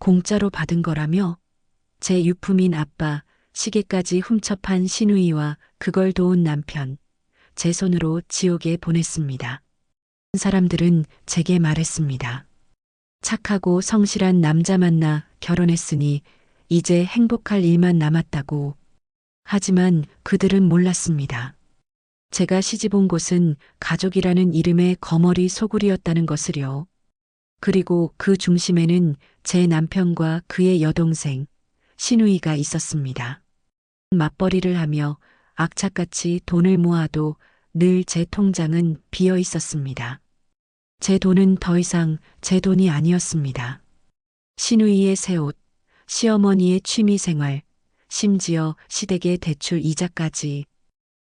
공짜로 받은 거라며? 제 유품인 아빠, 시계까지 훔쳐 판 시누이와 그걸 도운 남편, 제 손으로 지옥에 보냈습니다. 사람들은 제게 말했습니다. 착하고 성실한 남자 만나 결혼했으니 이제 행복할 일만 남았다고. 하지만 그들은 몰랐습니다. 제가 시집 온 곳은 가족이라는 이름의 거머리 소굴이었다는 것을요. 그리고 그 중심에는 제 남편과 그의 여동생, 시누이가 있었습니다. 맞벌이를 하며 악착같이 돈을 모아도 늘 제 통장은 비어 있었습니다. 제 돈은 더 이상 제 돈이 아니었습니다. 시누이의 새 옷, 시어머니의 취미 생활, 심지어 시댁의 대출 이자까지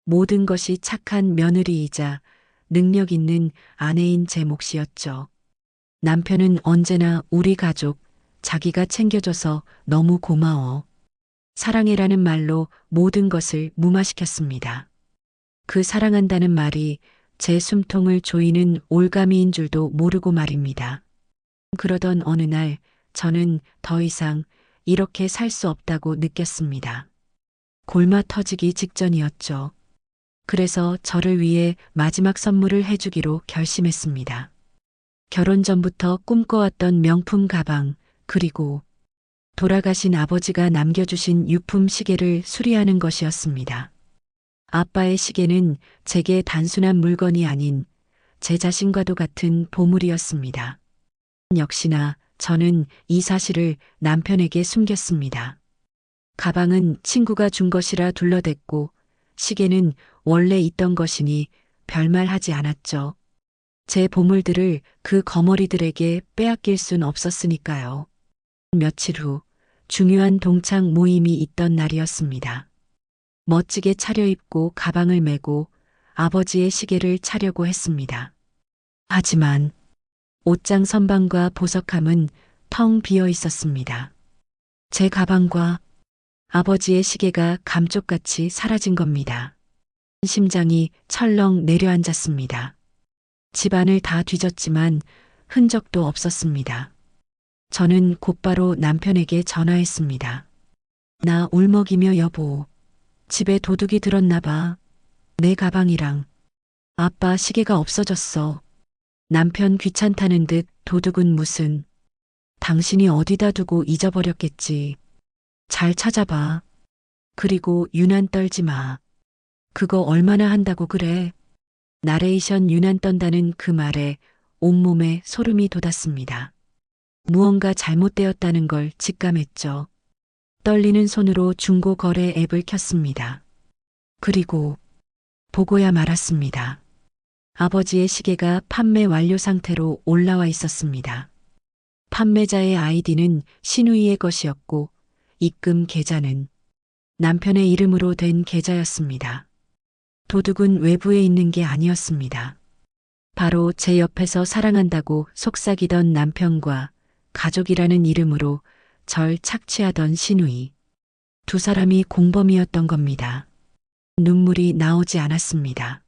모든 것이 착한 며느리이자 능력 있는 아내인 제 몫이었죠. 남편은 언제나 우리 가족, 자기가 챙겨줘서 너무 고마워. 사랑해라는 말로 모든 것을 무마시켰습니다. 그 사랑한다는 말이 제 숨통을 조이는 올가미인 줄도 모르고 말입니다. 그러던 어느 날 저는 더 이상 이렇게 살 수 없다고 느꼈습니다. 골마 터지기 직전이었죠. 그래서 저를 위해 마지막 선물을 해주기로 결심했습니다. 결혼 전부터 꿈꿔왔던 명품 가방, 그리고 돌아가신 아버지가 남겨주신 유품 시계를 수리하는 것이었습니다. 아빠의 시계는 제게 단순한 물건이 아닌 제 자신과도 같은 보물이었습니다. 역시나 저는 이 사실을 남편에게 숨겼습니다. 가방은 친구가 준 것이라 둘러댔고 시계는 원래 있던 것이니 별말 하지 않았죠. 제 보물들을 그 거머리들에게 빼앗길 순 없었으니까요. 며칠 후 중요한 동창 모임이 있던 날이었습니다. 멋지게 차려입고 가방을 메고 아버지의 시계를 차려고 했습니다. 하지만 옷장 선반과 보석함은 텅 비어 있었습니다. 제 가방과 아버지의 시계가 감쪽같이 사라진 겁니다. 심장이 철렁 내려앉았습니다. 집안을 다 뒤졌지만 흔적도 없었습니다. 저는 곧바로 남편에게 전화했습니다. 나 울먹이며 여보, 집에 도둑이 들었나 봐. 내 가방이랑 아빠 시계가 없어졌어. 남편 귀찮다는 듯 도둑은 무슨. 당신이 어디다 두고 잊어버렸겠지. 잘 찾아봐. 그리고 유난 떨지 마. 그거 얼마나 한다고 그래. 나레이션 유난 떤다는 그 말에 온몸에 소름이 돋았습니다. 무언가 잘못되었다는 걸 직감했죠. 떨리는 손으로 중고거래 앱을 켰습니다. 그리고 보고야 말았습니다. 아버지의 시계가 판매 완료 상태로 올라와 있었습니다. 판매자의 아이디는 시누이의 것이었고 입금 계좌는 남편의 이름으로 된 계좌였습니다. 도둑은 외부에 있는 게 아니었습니다. 바로 제 옆에서 사랑한다고 속삭이던 남편과 가족이라는 이름으로 절 착취하던 시누이. 두 사람이 공범이었던 겁니다. 눈물이 나오지 않았습니다.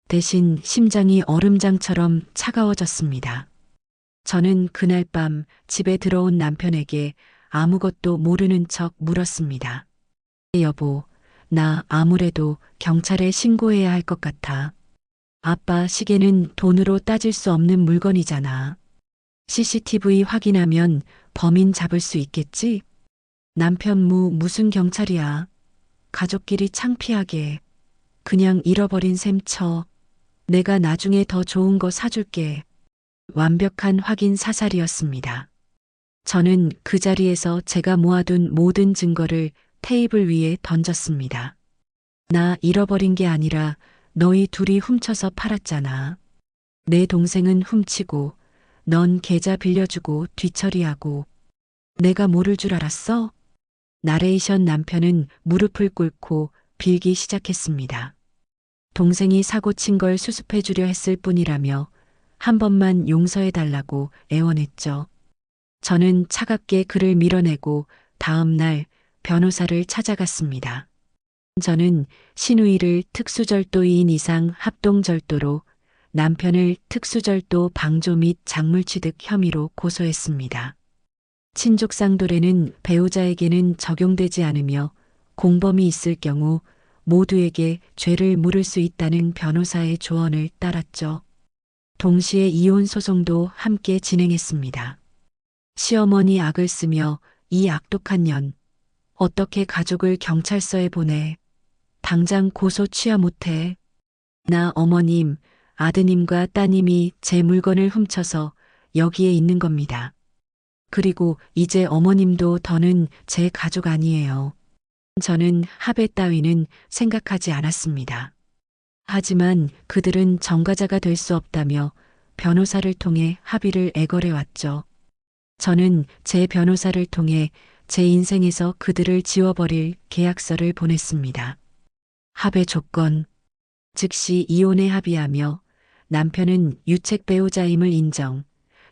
대신 심장이 얼음장처럼 차가워졌습니다. 저는 그날 밤 집에 들어온 남편에게 아무것도 모르는 척 물었습니다. 여보, 나 아무래도 경찰에 신고해야 할 것 같아. 아빠 시계는 돈으로 따질 수 없는 물건이잖아. CCTV 확인하면 범인 잡을 수 있겠지? 남편 무슨 경찰이야. 가족끼리 창피하게. 그냥 잃어버린 셈 쳐. 내가 나중에 더 좋은 거 사줄게. 완벽한 확인 사살이었습니다. 저는 그 자리에서 제가 모아둔 모든 증거를 테이블 위에 던졌습니다. 나 잃어버린 게 아니라 너희 둘이 훔쳐서 팔았잖아. 내 동생은 훔치고 넌 계좌 빌려주고 뒤처리하고. 내가 모를 줄 알았어? 나레이션 남편은 무릎을 꿇고 빌기 시작했습니다. 동생이 사고 친 걸 수습해 주려 했을 뿐이라며 한 번만 용서해 달라고 애원했죠. 저는 차갑게 그를 밀어내고 다음 날 변호사를 찾아갔습니다. 저는 시누이를 특수절도인 이상 합동절도로 남편을 특수절도 방조 및 작물취득 혐의로 고소했습니다. 친족 쌍돌에는 배우자에게는 적용되지 않으며 공범이 있을 경우 모두에게 죄를 물을 수 있다는 변호사의 조언을 따랐죠. 동시에 이혼 소송도 함께 진행했습니다. 시어머니 악을 쓰며 이 악독한 년, 어떻게 가족을 경찰서에 보내? 당장 고소 취하 못해. 나 어머님, 아드님과 따님이 제 물건을 훔쳐서 여기에 있는 겁니다. 그리고 이제 어머님도 더는 제 가족 아니에요. 저는 합의 따위는 생각하지 않았습니다. 하지만 그들은 전과자가 될 수 없다며 변호사를 통해 합의를 애걸해 왔죠. 저는 제 변호사를 통해 제 인생에서 그들을 지워버릴 계약서를 보냈습니다. 합의 조건, 즉시 이혼에 합의하며 남편은 유책 배우자임을 인정,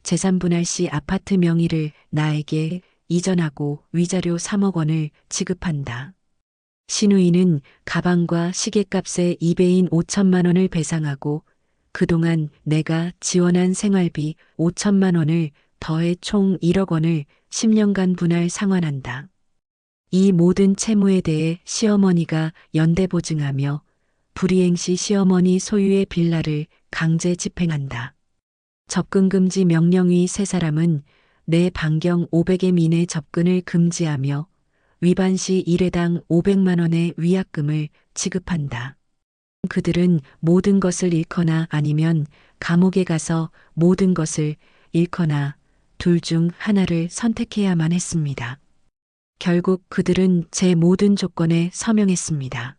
재산 분할 시 아파트 명의를 나에게 이전하고 위자료 3억 원을 지급한다. 신우이는 가방과 시계값의 2배인 5천만 원을 배상하고 그동안 내가 지원한 생활비 5천만 원을 더해 총 1억 원을 10년간 분할 상환한다. 이 모든 채무에 대해 시어머니가 연대 보증하며 불이행 시 시어머니 소유의 빌라를 강제 집행한다. 접근금지 명령위 세 사람은 내 반경 500엠 이내 접근을 금지하며 위반 시 1회당 500만 원의 위약금을 지급한다. 그들은 모든 것을 잃거나 아니면 감옥에 가서 모든 것을 잃거나 둘 중 하나를 선택해야만 했습니다. 결국 그들은 제 모든 조건에 서명했습니다.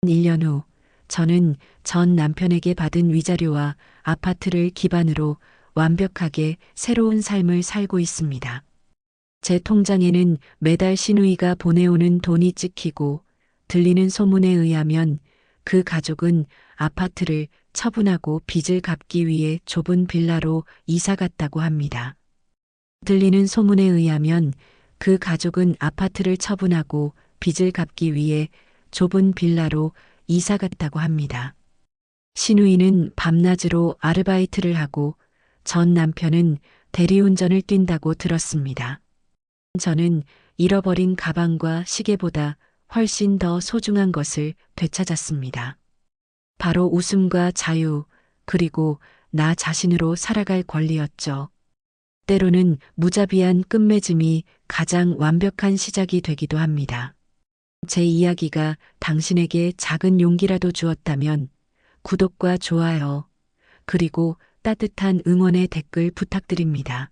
1년 후 저는 전 남편에게 받은 위자료와 아파트를 기반으로 완벽하게 새로운 삶을 살고 있습니다. 제 통장에는 매달 시누이가 보내오는 돈이 찍히고 들리는 소문에 의하면 그 가족은 아파트를 처분하고 빚을 갚기 위해 좁은 빌라로 이사 갔다고 합니다. 들리는 소문에 의하면 그 가족은 아파트를 처분하고 빚을 갚기 위해 좁은 빌라로 이사 갔다고 합니다. 시누이는 밤낮으로 아르바이트를 하고 전 남편은 대리운전을 뛴다고 들었습니다. 저는 잃어버린 가방과 시계보다 훨씬 더 소중한 것을 되찾았습니다. 바로 웃음과 자유, 그리고 나 자신으로 살아갈 권리였죠. 때로는 무자비한 끝맺음이 가장 완벽한 시작이 되기도 합니다. 제 이야기가 당신에게 작은 용기라도 주었다면 구독과 좋아요, 그리고 따뜻한 응원의 댓글 부탁드립니다.